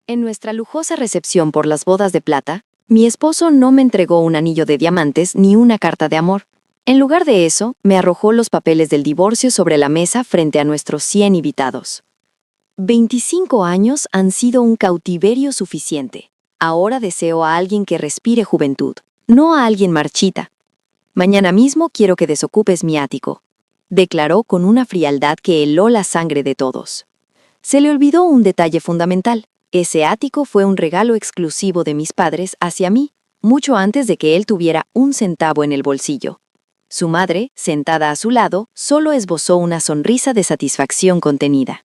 En nuestra lujosa recepción por las bodas de plata, mi esposo no me entregó un anillo de diamantes ni una carta de amor. En lugar de eso, me arrojó los papeles del divorcio sobre la mesa frente a nuestros 100 invitados. 25 años han sido un cautiverio suficiente. Ahora deseo a alguien que respire juventud, no a alguien marchita. Mañana mismo quiero que desocupes mi ático, declaró con una frialdad que heló la sangre de todos. Se le olvidó un detalle fundamental. Ese ático fue un regalo exclusivo de mis padres hacia mí, mucho antes de que él tuviera un centavo en el bolsillo. Su madre, sentada a su lado, solo esbozó una sonrisa de satisfacción contenida.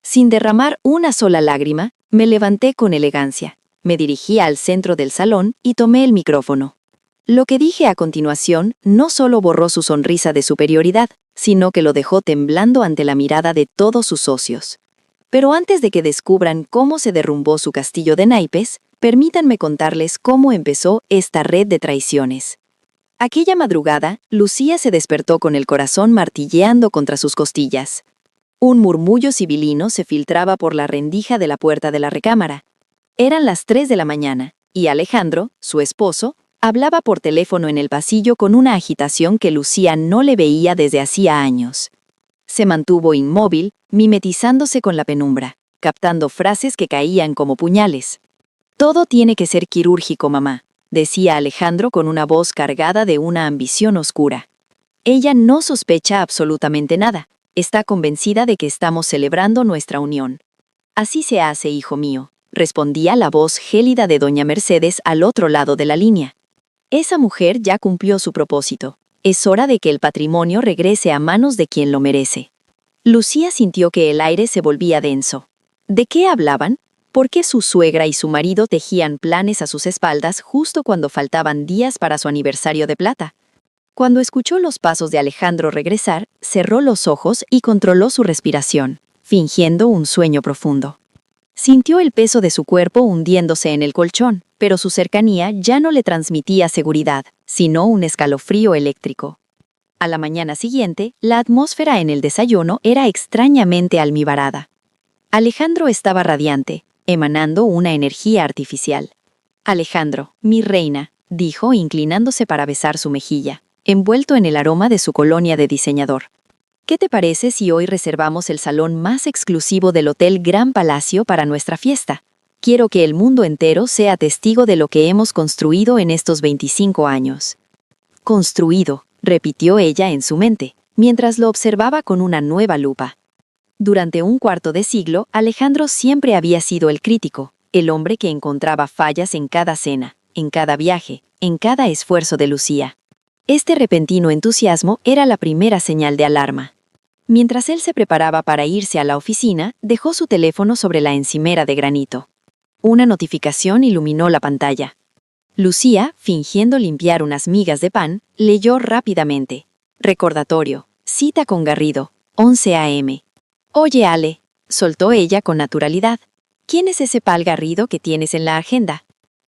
Sin derramar una sola lágrima, me levanté con elegancia, me dirigí al centro del salón y tomé el micrófono. Lo que dije a continuación no solo borró su sonrisa de superioridad, sino que lo dejó temblando ante la mirada de todos sus socios. Pero antes de que descubran cómo se derrumbó su castillo de naipes, permítanme contarles cómo empezó esta red de traiciones. Aquella madrugada, Lucía se despertó con el corazón martilleando contra sus costillas. Un murmullo sibilino se filtraba por la rendija de la puerta de la recámara. Eran las 3 de la mañana, y Alejandro, su esposo, hablaba por teléfono en el pasillo con una agitación que Lucía no le veía desde hacía años. Se mantuvo inmóvil, mimetizándose con la penumbra, captando frases que caían como puñales. «Todo tiene que ser quirúrgico, mamá», decía Alejandro con una voz cargada de una ambición oscura. Ella no sospecha absolutamente nada. Está convencida de que estamos celebrando nuestra unión. «Así se hace, hijo mío», respondía la voz gélida de doña Mercedes al otro lado de la línea. Esa mujer ya cumplió su propósito. Es hora de que el patrimonio regrese a manos de quien lo merece. Lucía sintió que el aire se volvía denso. ¿De qué hablaban? ¿Por qué su suegra y su marido tejían planes a sus espaldas justo cuando faltaban días para su aniversario de plata? Cuando escuchó los pasos de Alejandro regresar, cerró los ojos y controló su respiración, fingiendo un sueño profundo. Sintió el peso de su cuerpo hundiéndose en el colchón, pero su cercanía ya no le transmitía seguridad, sino un escalofrío eléctrico. A la mañana siguiente, la atmósfera en el desayuno era extrañamente almibarada. Alejandro estaba radiante, emanando una energía artificial. «Alejandro, mi reina», dijo inclinándose para besar su mejilla, envuelto en el aroma de su colonia de diseñador. «¿Qué te parece si hoy reservamos el salón más exclusivo del Hotel Gran Palacio para nuestra fiesta? Quiero que el mundo entero sea testigo de lo que hemos construido en estos 25 años». «Construido», repitió ella en su mente, mientras lo observaba con una nueva lupa. Durante un cuarto de siglo, Alejandro siempre había sido el crítico, el hombre que encontraba fallas en cada cena, en cada viaje, en cada esfuerzo de Lucía. Este repentino entusiasmo era la primera señal de alarma. Mientras él se preparaba para irse a la oficina, dejó su teléfono sobre la encimera de granito. Una notificación iluminó la pantalla. Lucía, fingiendo limpiar unas migas de pan, leyó rápidamente. «Recordatorio. Cita con Garrido. 11 a.m. «Oye, Ale», soltó ella con naturalidad. «¿Quién es ese pal Garrido que tienes en la agenda?»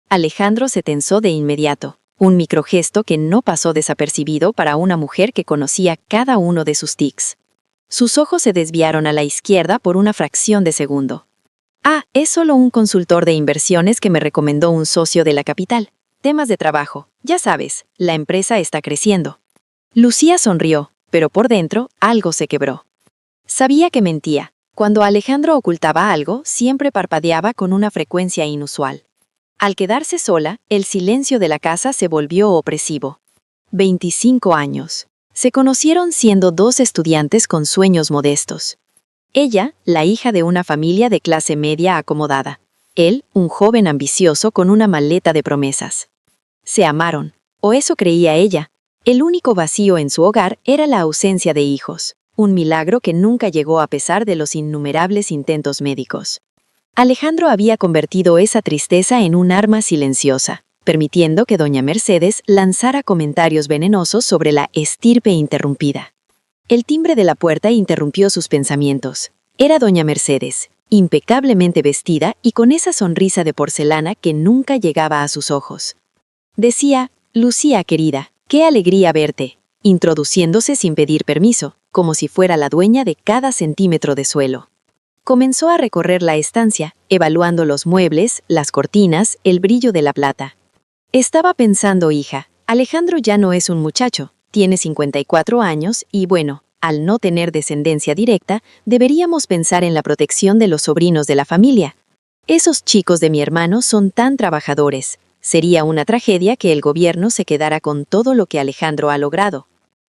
Alejandro se tensó de inmediato. Un microgesto que no pasó desapercibido para una mujer que conocía cada uno de sus tics. Sus ojos se desviaron a la izquierda por una fracción de segundo. «Ah, es solo un consultor de inversiones que me recomendó un socio de la capital. Temas de trabajo. Ya sabes, la empresa está creciendo». Lucía sonrió, pero por dentro algo se quebró. Sabía que mentía. Cuando Alejandro ocultaba algo, siempre parpadeaba con una frecuencia inusual. Al quedarse sola, el silencio de la casa se volvió opresivo. 25 años. Se conocieron siendo dos estudiantes con sueños modestos. Ella, la hija de una familia de clase media acomodada. Él, un joven ambicioso con una maleta de promesas. Se amaron, o eso creía ella. El único vacío en su hogar era la ausencia de hijos, un milagro que nunca llegó a pesar de los innumerables intentos médicos. Alejandro había convertido esa tristeza en un arma silenciosa, permitiendo que doña Mercedes lanzara comentarios venenosos sobre la estirpe interrumpida. El timbre de la puerta interrumpió sus pensamientos. Era doña Mercedes, impecablemente vestida y con esa sonrisa de porcelana que nunca llegaba a sus ojos. Decía: «Lucía, querida, qué alegría verte», introduciéndose sin pedir permiso, como si fuera la dueña de cada centímetro de suelo. Comenzó a recorrer la estancia, evaluando los muebles, las cortinas, el brillo de la plata. Estaba pensando, hija, Alejandro ya no es un muchacho, tiene 54 años y bueno, al no tener descendencia directa, deberíamos pensar en la protección de los sobrinos de la familia. Esos chicos de mi hermano son tan trabajadores. Sería una tragedia que el gobierno se quedara con todo lo que Alejandro ha logrado.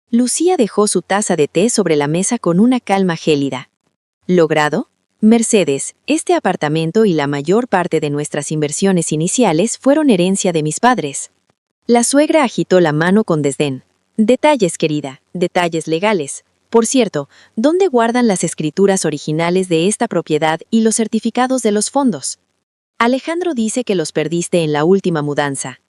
Lucía dejó su taza de té sobre la mesa con una calma gélida. ¿Logrado? Mercedes, este apartamento y la mayor parte de nuestras inversiones iniciales fueron herencia de mis padres. La suegra agitó la mano con desdén. Detalles, querida, detalles legales. Por cierto, ¿dónde guardan las escrituras originales de esta propiedad y los certificados de los fondos? Alejandro dice que los perdiste en la última mudanza.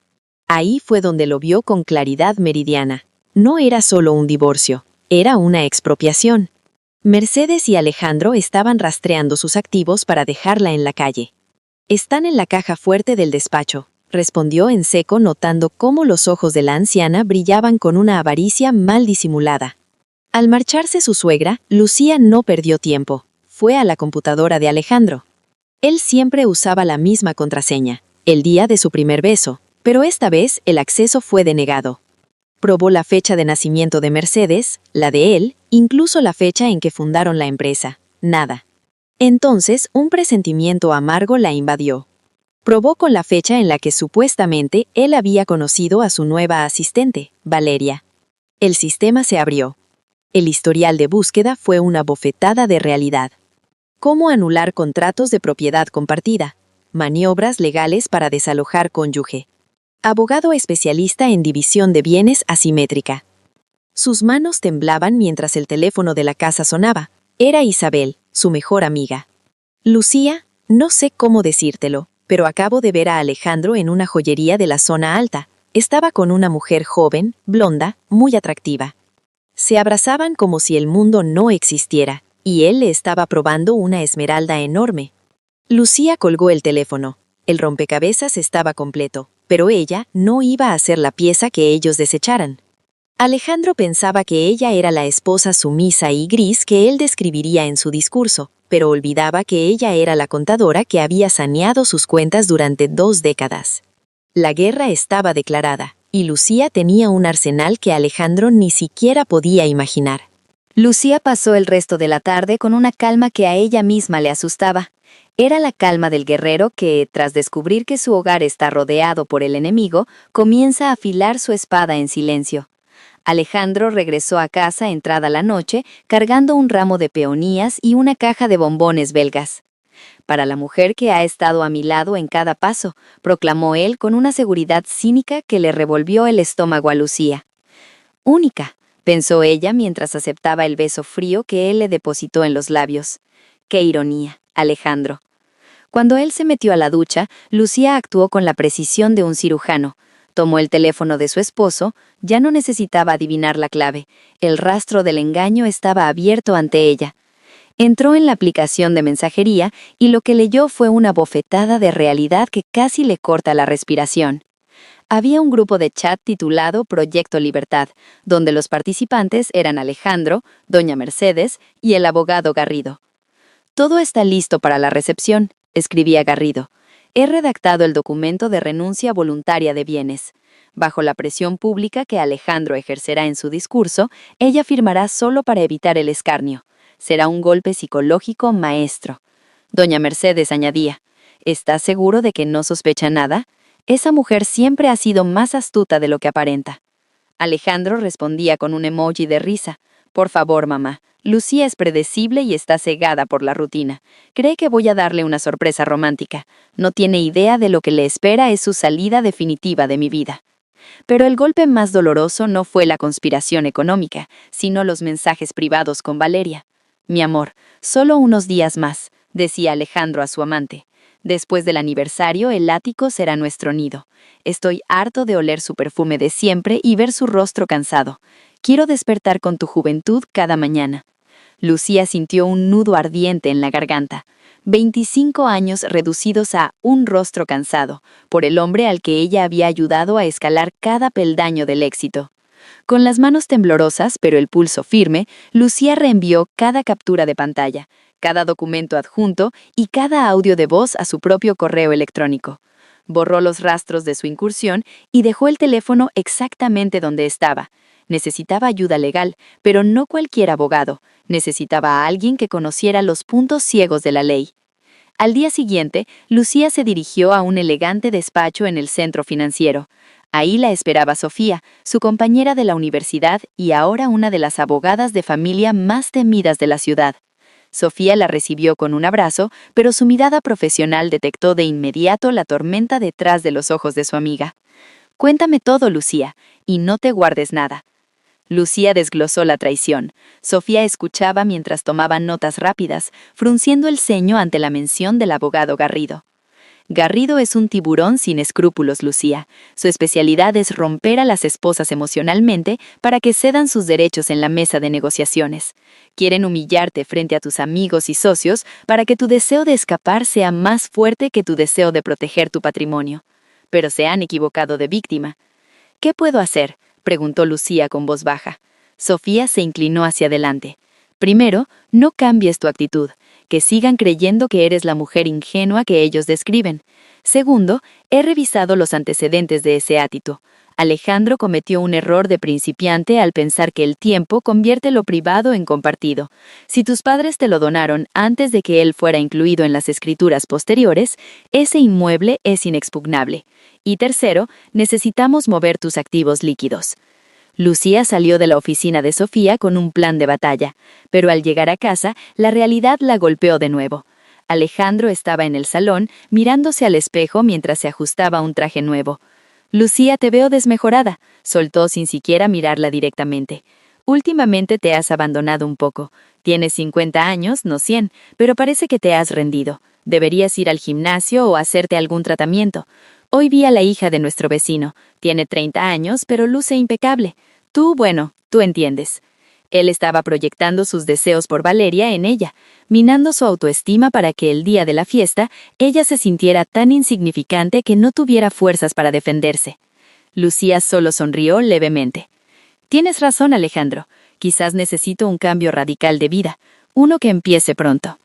Ahí fue donde lo vio con claridad meridiana. No era solo un divorcio, era una expropiación. Mercedes y Alejandro estaban rastreando sus activos para dejarla en la calle. Están en la caja fuerte del despacho, respondió en seco, notando cómo los ojos de la anciana brillaban con una avaricia mal disimulada. Al marcharse su suegra, Lucía no perdió tiempo. Fue a la computadora de Alejandro. Él siempre usaba la misma contraseña, el día de su primer beso, pero esta vez el acceso fue denegado. Probó la fecha de nacimiento de Mercedes, la de él, incluso la fecha en que fundaron la empresa. Nada. Entonces, un presentimiento amargo la invadió. Probó con la fecha en la que supuestamente él había conocido a su nueva asistente, Valeria. El sistema se abrió. El historial de búsqueda fue una bofetada de realidad. ¿Cómo anular contratos de propiedad compartida? Maniobras legales para desalojar cónyuge. Abogado especialista en división de bienes asimétrica. Sus manos temblaban mientras el teléfono de la casa sonaba. Era Isabel, su mejor amiga. Lucía, no sé cómo decírtelo, pero acabo de ver a Alejandro en una joyería de la zona alta. Estaba con una mujer joven, blonda, muy atractiva. Se abrazaban como si el mundo no existiera, y él le estaba probando una esmeralda enorme. Lucía colgó el teléfono. El rompecabezas estaba completo, pero ella no iba a ser la pieza que ellos desecharan. Alejandro pensaba que ella era la esposa sumisa y gris que él describiría en su discurso, pero olvidaba que ella era la contadora que había saneado sus cuentas durante 2 décadas. La guerra estaba declarada, y Lucía tenía un arsenal que Alejandro ni siquiera podía imaginar. Lucía pasó el resto de la tarde con una calma que a ella misma le asustaba. Era la calma del guerrero que, tras descubrir que su hogar está rodeado por el enemigo, comienza a afilar su espada en silencio. Alejandro regresó a casa entrada la noche, cargando un ramo de peonías y una caja de bombones belgas. Para la mujer que ha estado a mi lado en cada paso, proclamó él con una seguridad cínica que le revolvió el estómago a Lucía. Única, pensó ella mientras aceptaba el beso frío que él le depositó en los labios. ¡Qué ironía, Alejandro! Cuando él se metió a la ducha, Lucía actuó con la precisión de un cirujano. Tomó el teléfono de su esposo, ya no necesitaba adivinar la clave. El rastro del engaño estaba abierto ante ella. Entró en la aplicación de mensajería y lo que leyó fue una bofetada de realidad que casi le corta la respiración. Había un grupo de chat titulado Proyecto Libertad, donde los participantes eran Alejandro, doña Mercedes y el abogado Garrido. «Todo está listo para la recepción», escribía Garrido. «He redactado el documento de renuncia voluntaria de bienes. Bajo la presión pública que Alejandro ejercerá en su discurso, ella firmará solo para evitar el escarnio. Será un golpe psicológico maestro». Doña Mercedes añadía: «¿Estás seguro de que no sospecha nada? Esa mujer siempre ha sido más astuta de lo que aparenta». Alejandro respondía con un emoji de risa. «Por favor, mamá. Lucía es predecible y está cegada por la rutina. Cree que voy a darle una sorpresa romántica. No tiene idea de lo que le espera es su salida definitiva de mi vida». Pero el golpe más doloroso no fue la conspiración económica, sino los mensajes privados con Valeria. «Mi amor, solo unos días más», decía Alejandro a su amante. «Después del aniversario, el ático será nuestro nido. Estoy harto de oler su perfume de siempre y ver su rostro cansado. Quiero despertar con tu juventud cada mañana». Lucía sintió un nudo ardiente en la garganta. 25 años reducidos a un rostro cansado, por el hombre al que ella había ayudado a escalar cada peldaño del éxito. Con las manos temblorosas, pero el pulso firme, Lucía reenvió cada captura de pantalla, cada documento adjunto y cada audio de voz a su propio correo electrónico. Borró los rastros de su incursión y dejó el teléfono exactamente donde estaba. Necesitaba ayuda legal, pero no cualquier abogado. Necesitaba a alguien que conociera los puntos ciegos de la ley. Al día siguiente, Lucía se dirigió a un elegante despacho en el centro financiero. Ahí la esperaba Sofía, su compañera de la universidad y ahora una de las abogadas de familia más temidas de la ciudad. Sofía la recibió con un abrazo, pero su mirada profesional detectó de inmediato la tormenta detrás de los ojos de su amiga. «Cuéntame todo, Lucía, y no te guardes nada». Lucía desglosó la traición. Sofía escuchaba mientras tomaba notas rápidas, frunciendo el ceño ante la mención del abogado Garrido. Garrido es un tiburón sin escrúpulos, Lucía. Su especialidad es romper a las esposas emocionalmente para que cedan sus derechos en la mesa de negociaciones. Quieren humillarte frente a tus amigos y socios para que tu deseo de escapar sea más fuerte que tu deseo de proteger tu patrimonio. Pero se han equivocado de víctima. «¿Qué puedo hacer?», preguntó Lucía con voz baja. Sofía se inclinó hacia adelante. «Primero, no cambies tu actitud. Que sigan creyendo que eres la mujer ingenua que ellos describen. Segundo, he revisado los antecedentes de ese átito. Alejandro cometió un error de principiante al pensar que el tiempo convierte lo privado en compartido. Si tus padres te lo donaron antes de que él fuera incluido en las escrituras posteriores, ese inmueble es inexpugnable. Y tercero, necesitamos mover tus activos líquidos». Lucía salió de la oficina de Sofía con un plan de batalla, pero al llegar a casa, la realidad la golpeó de nuevo. Alejandro estaba en el salón, mirándose al espejo mientras se ajustaba un traje nuevo. «Lucía, te veo desmejorada», soltó sin siquiera mirarla directamente. «Últimamente te has abandonado un poco. Tienes 50 años, no 100, pero parece que te has rendido. Deberías ir al gimnasio o hacerte algún tratamiento. Hoy vi a la hija de nuestro vecino. Tiene 30 años, pero luce impecable. Tú entiendes». Él estaba proyectando sus deseos por Valeria en ella, minando su autoestima para que el día de la fiesta ella se sintiera tan insignificante que no tuviera fuerzas para defenderse. Lucía solo sonrió levemente. «Tienes razón, Alejandro. Quizás necesito un cambio radical de vida, uno que empiece pronto».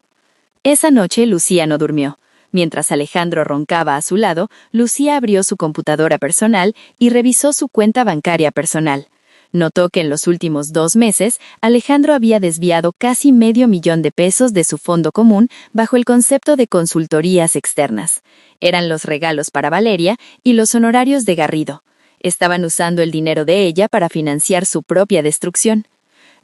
Esa noche Lucía no durmió. Mientras Alejandro roncaba a su lado, Lucía abrió su computadora personal y revisó su cuenta bancaria personal. Notó que en los últimos 2 meses, Alejandro había desviado casi $500,000 de su fondo común bajo el concepto de consultorías externas. Eran los regalos para Valeria y los honorarios de Garrido. Estaban usando el dinero de ella para financiar su propia destrucción.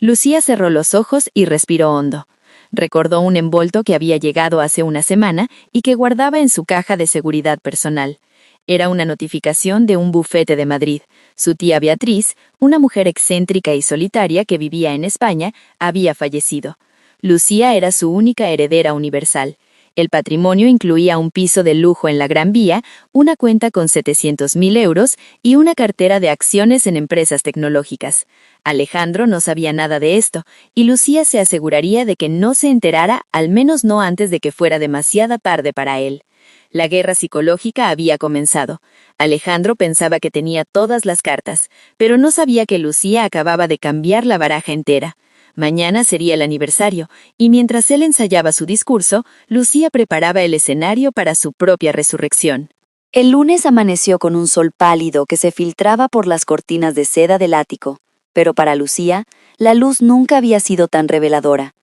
Lucía cerró los ojos y respiró hondo. Recordó un envolto que había llegado hace una semana y que guardaba en su caja de seguridad personal. Era una notificación de un bufete de Madrid. Su tía Beatriz, una mujer excéntrica y solitaria que vivía en España, había fallecido. Lucía era su única heredera universal. El patrimonio incluía un piso de lujo en la Gran Vía, una cuenta con 700,000 euros y una cartera de acciones en empresas tecnológicas. Alejandro no sabía nada de esto, y Lucía se aseguraría de que no se enterara, al menos no antes de que fuera demasiado tarde para él. La guerra psicológica había comenzado. Alejandro pensaba que tenía todas las cartas, pero no sabía que Lucía acababa de cambiar la baraja entera. Mañana sería el aniversario, y mientras él ensayaba su discurso, Lucía preparaba el escenario para su propia resurrección. El lunes amaneció con un sol pálido que se filtraba por las cortinas de seda del ático, pero para Lucía, la luz nunca había sido tan reveladora.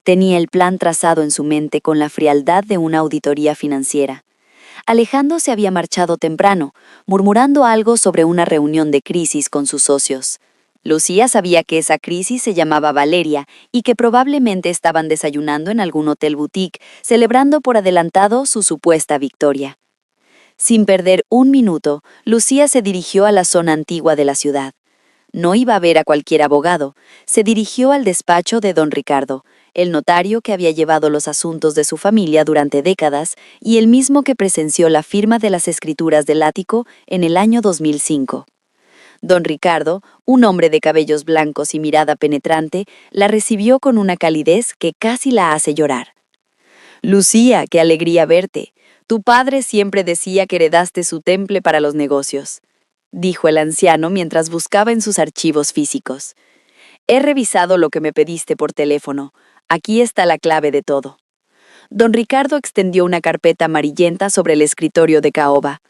Tenía el plan trazado en su mente con la frialdad de una auditoría financiera. Alejandro se había marchado temprano, murmurando algo sobre una reunión de crisis con sus socios. Lucía sabía que esa crisis se llamaba Valeria y que probablemente estaban desayunando en algún hotel boutique, celebrando por adelantado su supuesta victoria. Sin perder un minuto, Lucía se dirigió a la zona antigua de la ciudad. No iba a ver a cualquier abogado, se dirigió al despacho de don Ricardo, el notario que había llevado los asuntos de su familia durante décadas y el mismo que presenció la firma de las escrituras del ático en el año 2005. Don Ricardo, un hombre de cabellos blancos y mirada penetrante, la recibió con una calidez que casi la hace llorar. «Lucía, qué alegría verte. Tu padre siempre decía que heredaste su temple para los negocios». dijo el anciano mientras buscaba en sus archivos físicos. He revisado lo que me pediste por teléfono. Aquí está la clave de todo. Don Ricardo extendió una carpeta amarillenta sobre el escritorio de caoba.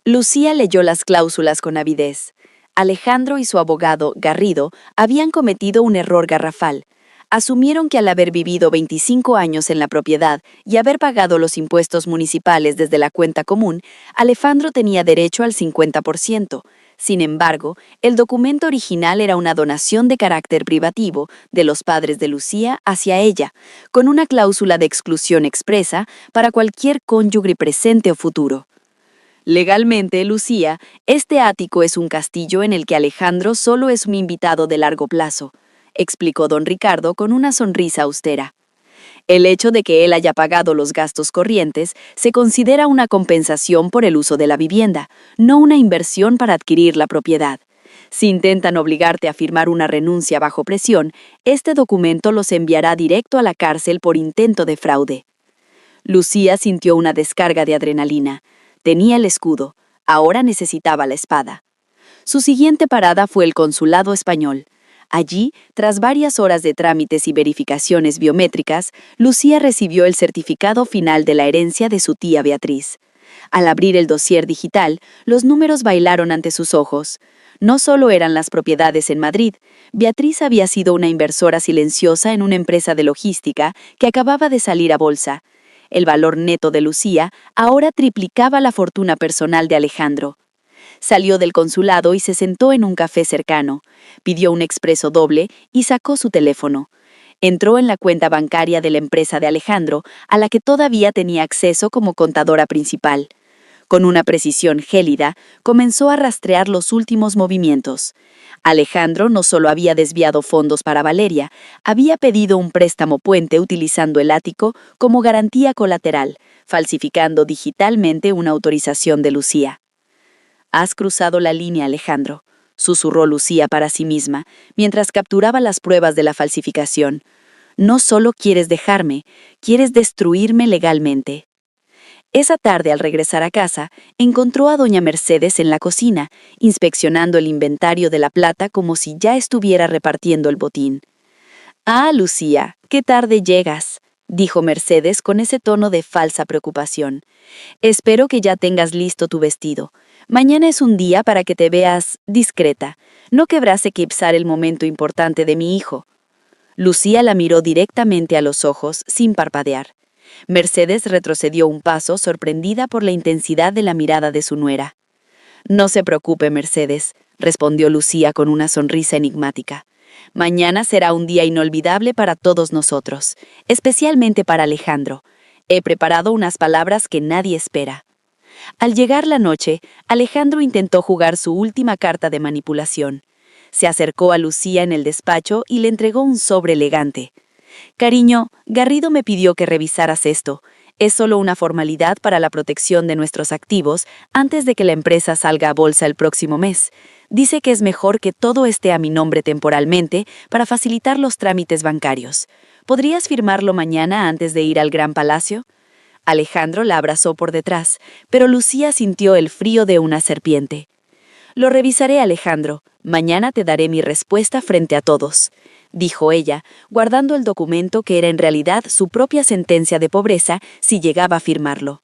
Lucía leyó las cláusulas con avidez. Alejandro y su abogado, Garrido, habían cometido un error garrafal. Asumieron que al haber vivido 25 años en la propiedad y haber pagado los impuestos municipales desde la cuenta común, Alejandro tenía derecho al 50%. Sin embargo, el documento original era una donación de carácter privativo de los padres de Lucía hacia ella, con una cláusula de exclusión expresa para cualquier cónyuge presente o futuro. Legalmente, Lucía, este ático es un castillo en el que Alejandro solo es un invitado de largo plazo, explicó don Ricardo con una sonrisa austera. El hecho de que él haya pagado los gastos corrientes se considera una compensación por el uso de la vivienda, no una inversión para adquirir la propiedad. Si intentan obligarte a firmar una renuncia bajo presión, este documento los enviará directo a la cárcel por intento de fraude. Lucía sintió una descarga de adrenalina. Tenía el escudo, ahora necesitaba la espada. Su siguiente parada fue el consulado español. Allí, tras varias horas de trámites y verificaciones biométricas, Lucía recibió el certificado final de la herencia de su tía Beatriz. Al abrir el dossier digital, los números bailaron ante sus ojos. No solo eran las propiedades en Madrid, Beatriz había sido una inversora silenciosa en una empresa de logística que acababa de salir a bolsa. El valor neto de Lucía ahora triplicaba la fortuna personal de Alejandro. Salió del consulado y se sentó en un café cercano. Pidió un expreso doble y sacó su teléfono. Entró en la cuenta bancaria de la empresa de Alejandro, a la que todavía tenía acceso como contadora principal. Con una precisión gélida, comenzó a rastrear los últimos movimientos. Alejandro no solo había desviado fondos para Valeria, había pedido un préstamo puente utilizando el ático como garantía colateral, falsificando digitalmente una autorización de Lucía. «Has cruzado la línea, Alejandro», susurró Lucía para sí misma, mientras capturaba las pruebas de la falsificación. «No solo quieres dejarme, quieres destruirme legalmente». Esa tarde, al regresar a casa, encontró a doña Mercedes en la cocina, inspeccionando el inventario de la plata como si ya estuviera repartiendo el botín. «Ah, Lucía, qué tarde llegas», dijo Mercedes con ese tono de falsa preocupación. «Espero que ya tengas listo tu vestido. Mañana es un día para que te veas discreta. No querrás eclipsar el momento importante de mi hijo». Lucía la miró directamente a los ojos, sin parpadear. Mercedes retrocedió un paso, sorprendida por la intensidad de la mirada de su nuera. «No se preocupe, Mercedes», respondió Lucía con una sonrisa enigmática. «Mañana será un día inolvidable para todos nosotros, especialmente para Alejandro. He preparado unas palabras que nadie espera». Al llegar la noche, Alejandro intentó jugar su última carta de manipulación. Se acercó a Lucía en el despacho y le entregó un sobre elegante. «Cariño, Garrido me pidió que revisaras esto. Es solo una formalidad para la protección de nuestros activos antes de que la empresa salga a bolsa el próximo mes. Dice que es mejor que todo esté a mi nombre temporalmente para facilitar los trámites bancarios. ¿Podrías firmarlo mañana antes de ir al Gran Palacio?» Alejandro la abrazó por detrás, pero Lucía sintió el frío de una serpiente. «Lo revisaré, Alejandro. Mañana te daré mi respuesta frente a todos», dijo ella, guardando el documento que era en realidad su propia sentencia de pobreza si llegaba a firmarlo.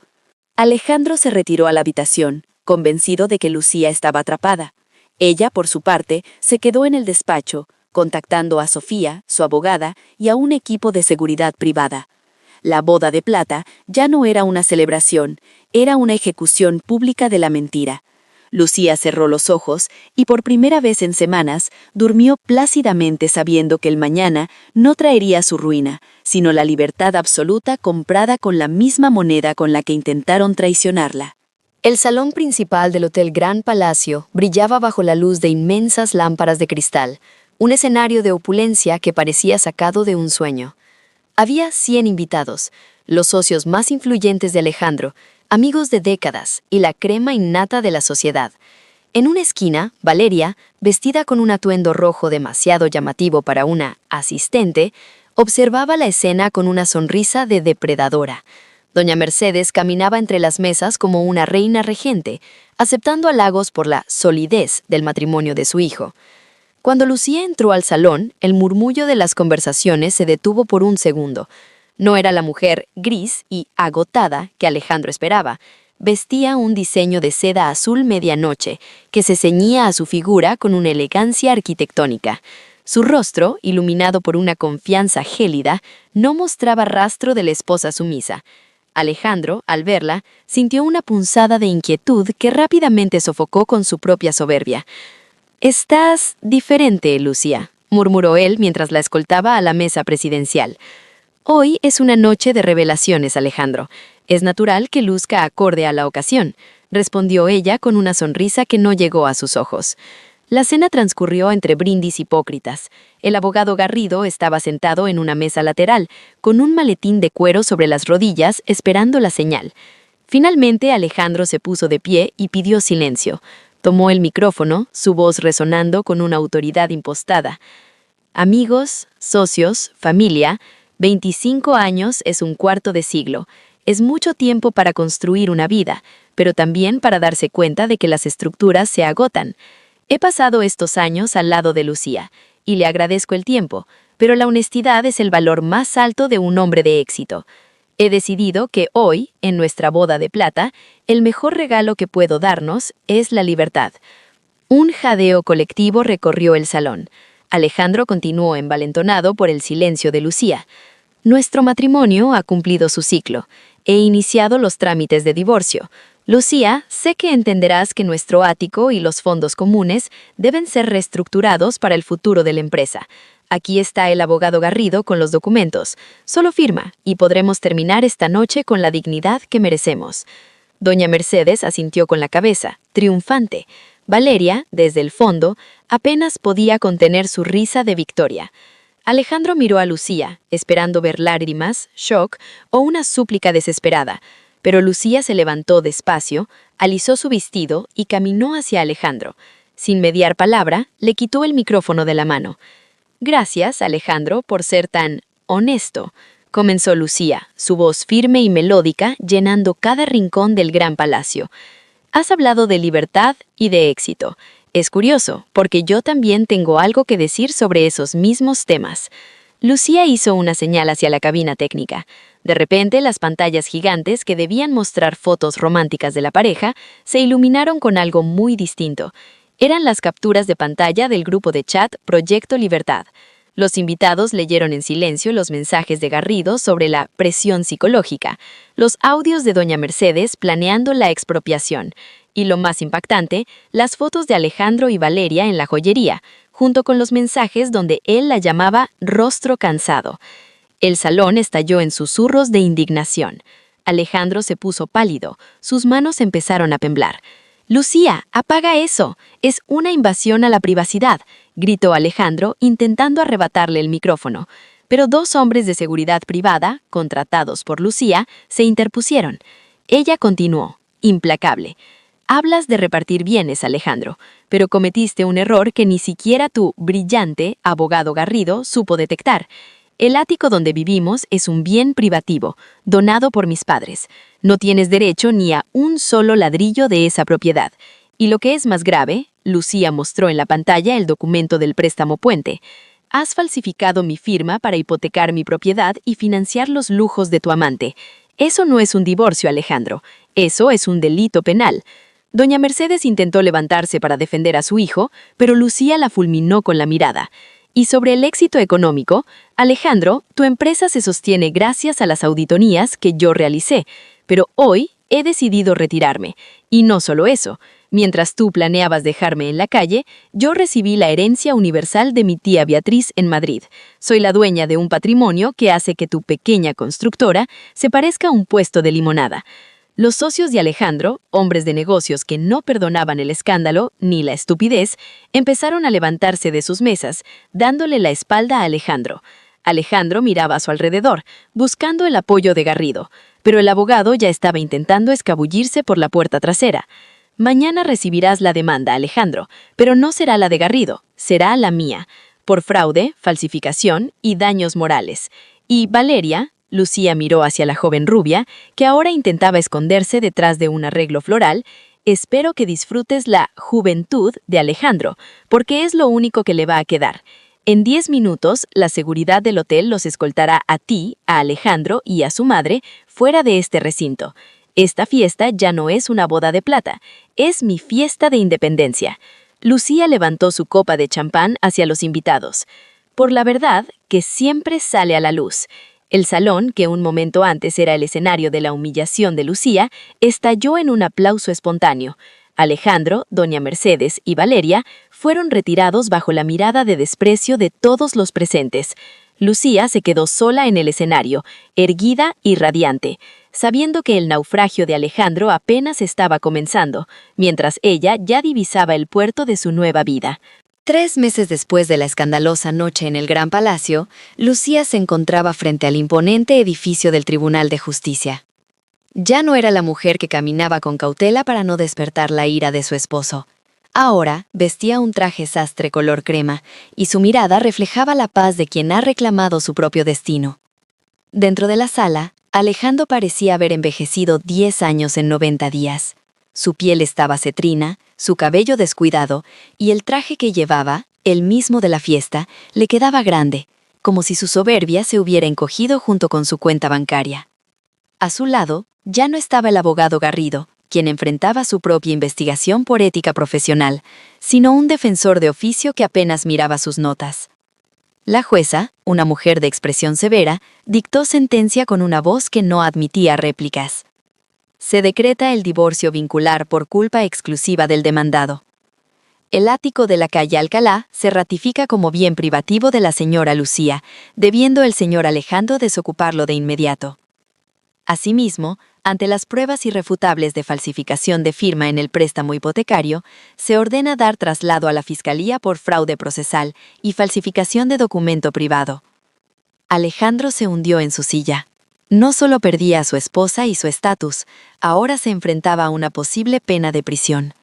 Alejandro se retiró a la habitación, convencido de que Lucía estaba atrapada. Ella, por su parte, se quedó en el despacho, contactando a Sofía, su abogada, y a un equipo de seguridad privada. La boda de plata ya no era una celebración, era una ejecución pública de la mentira. Lucía cerró los ojos y por primera vez en semanas durmió plácidamente sabiendo que el mañana no traería su ruina, sino la libertad absoluta comprada con la misma moneda con la que intentaron traicionarla. El salón principal del Hotel Gran Palacio brillaba bajo la luz de inmensas lámparas de cristal, un escenario de opulencia que parecía sacado de un sueño. Había 100 invitados, los socios más influyentes de Alejandro, amigos de décadas y la crema innata de la sociedad. En una esquina, Valeria, vestida con un atuendo rojo demasiado llamativo para una asistente, observaba la escena con una sonrisa de depredadora. Doña Mercedes caminaba entre las mesas como una reina regente, aceptando halagos por la solidez del matrimonio de su hijo. Cuando Lucía entró al salón, el murmullo de las conversaciones se detuvo por un segundo. No era la mujer gris y agotada que Alejandro esperaba. Vestía un diseño de seda azul medianoche, que se ceñía a su figura con una elegancia arquitectónica. Su rostro, iluminado por una confianza gélida, no mostraba rastro de la esposa sumisa. Alejandro, al verla, sintió una punzada de inquietud que rápidamente sofocó con su propia soberbia. «Estás diferente, Lucía», murmuró él mientras la escoltaba a la mesa presidencial. «Hoy es una noche de revelaciones, Alejandro. Es natural que luzca acorde a la ocasión», respondió ella con una sonrisa que no llegó a sus ojos. La cena transcurrió entre brindis hipócritas. El abogado Garrido estaba sentado en una mesa lateral, con un maletín de cuero sobre las rodillas, esperando la señal. Finalmente, Alejandro se puso de pie y pidió silencio. Tomó el micrófono, su voz resonando con una autoridad impostada. «Amigos, socios, familia, 25 años es un cuarto de siglo. Es mucho tiempo para construir una vida, pero también para darse cuenta de que las estructuras se agotan. He pasado estos años al lado de Lucía, y le agradezco el tiempo, pero la honestidad es el valor más alto de un hombre de éxito. He decidido que hoy, en nuestra boda de plata, el mejor regalo que puedo darnos es la libertad». Un jadeo colectivo recorrió el salón. Alejandro continuó envalentonado por el silencio de Lucía. «Nuestro matrimonio ha cumplido su ciclo. He iniciado los trámites de divorcio. Lucía, sé que entenderás que nuestro ático y los fondos comunes deben ser reestructurados para el futuro de la empresa. Aquí está el abogado Garrido con los documentos. Solo firma y podremos terminar esta noche con la dignidad que merecemos». Doña Mercedes asintió con la cabeza, triunfante. Valeria, desde el fondo, apenas podía contener su risa de victoria. Alejandro miró a Lucía, esperando ver lágrimas, shock o una súplica desesperada. Pero Lucía se levantó despacio, alisó su vestido y caminó hacia Alejandro. Sin mediar palabra, le quitó el micrófono de la mano. «Gracias, Alejandro, por ser tan honesto», comenzó Lucía, su voz firme y melódica llenando cada rincón del gran palacio. «Has hablado de libertad y de éxito. Es curioso, porque yo también tengo algo que decir sobre esos mismos temas». Lucía hizo una señal hacia la cabina técnica. De repente, las pantallas gigantes que debían mostrar fotos románticas de la pareja se iluminaron con algo muy distinto. Eran las capturas de pantalla del grupo de chat Proyecto Libertad. Los invitados leyeron en silencio los mensajes de Garrido sobre la presión psicológica, los audios de Doña Mercedes planeando la expropiación y, lo más impactante, las fotos de Alejandro y Valeria en la joyería, junto con los mensajes donde él la llamaba rostro cansado. El salón estalló en susurros de indignación. Alejandro se puso pálido, sus manos empezaron a temblar. «Lucía, apaga eso, es una invasión a la privacidad», gritó Alejandro intentando arrebatarle el micrófono. Pero dos hombres de seguridad privada, contratados por Lucía, se interpusieron. Ella continuó, implacable. «Hablas de repartir bienes, Alejandro, pero cometiste un error que ni siquiera tu brillante abogado Garrido supo detectar. El ático donde vivimos es un bien privativo, donado por mis padres. No tienes derecho ni a un solo ladrillo de esa propiedad. Y lo que es más grave», Lucía mostró en la pantalla el documento del préstamo puente. «Has falsificado mi firma para hipotecar mi propiedad y financiar los lujos de tu amante. Eso no es un divorcio, Alejandro. Eso es un delito penal». Doña Mercedes intentó levantarse para defender a su hijo, pero Lucía la fulminó con la mirada. «Y sobre el éxito económico, Alejandro, tu empresa se sostiene gracias a las auditorías que yo realicé, pero hoy he decidido retirarme. Y no solo eso, mientras tú planeabas dejarme en la calle, yo recibí la herencia universal de mi tía Beatriz en Madrid. Soy la dueña de un patrimonio que hace que tu pequeña constructora se parezca a un puesto de limonada». Los socios de Alejandro, hombres de negocios que no perdonaban el escándalo ni la estupidez, empezaron a levantarse de sus mesas, dándole la espalda a Alejandro. Alejandro miraba a su alrededor, buscando el apoyo de Garrido, pero el abogado ya estaba intentando escabullirse por la puerta trasera. «Mañana recibirás la demanda, Alejandro, pero no será la de Garrido, será la mía, por fraude, falsificación y daños morales. Y Valeria, Lucía miró hacia la joven rubia, que ahora intentaba esconderse detrás de un arreglo floral. Espero que disfrutes la juventud de Alejandro, porque es lo único que le va a quedar. En 10 minutos, la seguridad del hotel los escoltará a ti, a Alejandro y a su madre fuera de este recinto. Esta fiesta ya no es una boda de plata, es mi fiesta de independencia. Lucía levantó su copa de champán hacia los invitados. Por la verdad, que siempre sale a la luz. El salón, que un momento antes era el escenario de la humillación de Lucía, estalló en un aplauso espontáneo. Alejandro, doña Mercedes y Valeria fueron retirados bajo la mirada de desprecio de todos los presentes. Lucía se quedó sola en el escenario, erguida y radiante, sabiendo que el naufragio de Alejandro apenas estaba comenzando, mientras ella ya divisaba el puerto de su nueva vida. 3 meses después de la escandalosa noche en el Gran Palacio, Lucía se encontraba frente al imponente edificio del Tribunal de Justicia. Ya no era la mujer que caminaba con cautela para no despertar la ira de su esposo. Ahora vestía un traje sastre color crema, y su mirada reflejaba la paz de quien ha reclamado su propio destino. Dentro de la sala, Alejandro parecía haber envejecido 10 años en 90 días. Su piel estaba cetrina, su cabello descuidado, y el traje que llevaba, el mismo de la fiesta, le quedaba grande, como si su soberbia se hubiera encogido junto con su cuenta bancaria. A su lado, ya no estaba el abogado Garrido, quien enfrentaba su propia investigación por ética profesional, sino un defensor de oficio que apenas miraba sus notas. La jueza, una mujer de expresión severa, dictó sentencia con una voz que no admitía réplicas. Se decreta el divorcio vincular por culpa exclusiva del demandado. El ático de la calle Alcalá se ratifica como bien privativo de la señora Lucía, debiendo el señor Alejandro desocuparlo de inmediato. Asimismo, ante las pruebas irrefutables de falsificación de firma en el préstamo hipotecario, se ordena dar traslado a la Fiscalía por fraude procesal y falsificación de documento privado. Alejandro se hundió en su silla. No solo perdía a su esposa y su estatus, ahora se enfrentaba a una posible pena de prisión.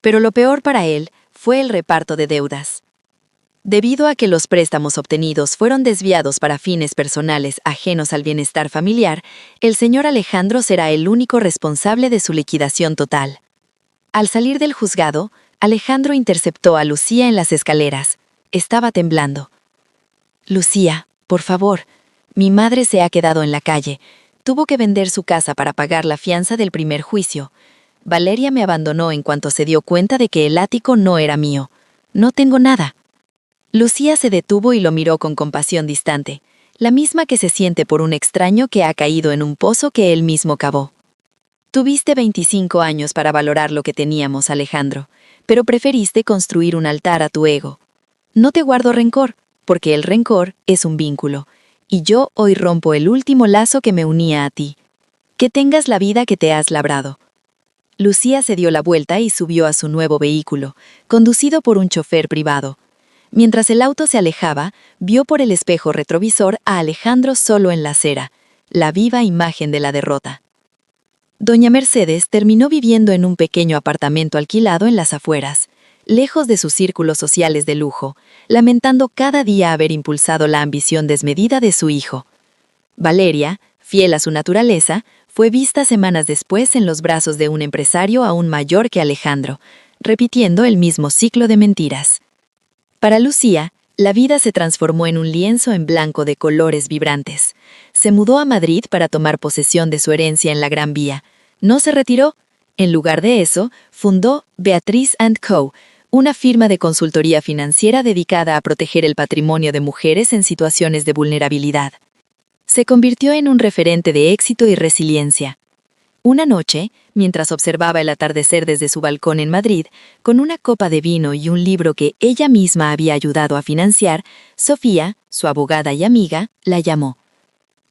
Pero lo peor para él fue el reparto de deudas. Debido a que los préstamos obtenidos fueron desviados para fines personales ajenos al bienestar familiar, el señor Alejandro será el único responsable de su liquidación total. Al salir del juzgado, Alejandro interceptó a Lucía en las escaleras. Estaba temblando. «Lucía, por favor, mi madre se ha quedado en la calle. Tuvo que vender su casa para pagar la fianza del primer juicio. Valeria me abandonó en cuanto se dio cuenta de que el ático no era mío. No tengo nada». Lucía se detuvo y lo miró con compasión distante, la misma que se siente por un extraño que ha caído en un pozo que él mismo cavó. Tuviste 25 años para valorar lo que teníamos, Alejandro, pero preferiste construir un altar a tu ego. No te guardo rencor, porque el rencor es un vínculo, y yo hoy rompo el último lazo que me unía a ti. Que tengas la vida que te has labrado. Lucía se dio la vuelta y subió a su nuevo vehículo, conducido por un chofer privado. Mientras el auto se alejaba, vio por el espejo retrovisor a Alejandro solo en la acera, la viva imagen de la derrota. Doña Mercedes terminó viviendo en un pequeño apartamento alquilado en las afueras, lejos de sus círculos sociales de lujo, lamentando cada día haber impulsado la ambición desmedida de su hijo. Valeria, fiel a su naturaleza, fue vista semanas después en los brazos de un empresario aún mayor que Alejandro, repitiendo el mismo ciclo de mentiras. Para Lucía, la vida se transformó en un lienzo en blanco de colores vibrantes. Se mudó a Madrid para tomar posesión de su herencia en la Gran Vía. No se retiró. En lugar de eso, fundó Beatriz & Co., una firma de consultoría financiera dedicada a proteger el patrimonio de mujeres en situaciones de vulnerabilidad. Se convirtió en un referente de éxito y resiliencia. Una noche, mientras observaba el atardecer desde su balcón en Madrid, con una copa de vino y un libro que ella misma había ayudado a financiar, Sofía, su abogada y amiga, la llamó.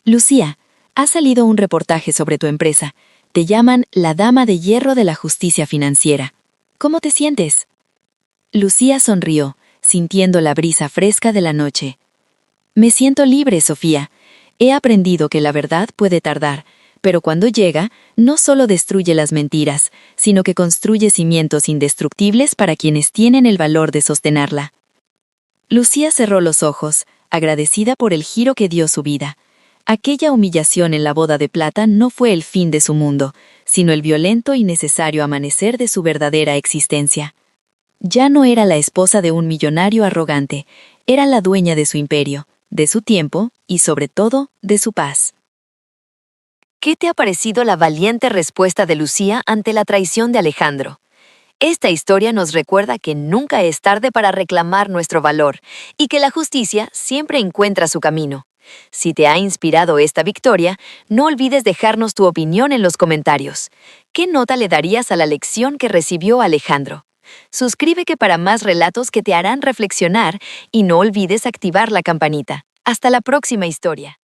«Lucía, ha salido un reportaje sobre tu empresa. Te llaman la Dama de Hierro de la Justicia Financiera. ¿Cómo te sientes?» Lucía sonrió, sintiendo la brisa fresca de la noche. «Me siento libre, Sofía. He aprendido que la verdad puede tardar, pero cuando llega, no solo destruye las mentiras, sino que construye cimientos indestructibles para quienes tienen el valor de sostenerla». Lucía cerró los ojos, agradecida por el giro que dio su vida. Aquella humillación en la boda de plata no fue el fin de su mundo, sino el violento y necesario amanecer de su verdadera existencia. Ya no era la esposa de un millonario arrogante, era la dueña de su imperio, de su tiempo y, sobre todo, de su paz. ¿Qué te ha parecido la valiente respuesta de Lucía ante la traición de Alejandro? Esta historia nos recuerda que nunca es tarde para reclamar nuestro valor y que la justicia siempre encuentra su camino. Si te ha inspirado esta victoria, no olvides dejarnos tu opinión en los comentarios. ¿Qué nota le darías a la lección que recibió Alejandro? Suscríbete para más relatos que te harán reflexionar y no olvides activar la campanita. Hasta la próxima historia.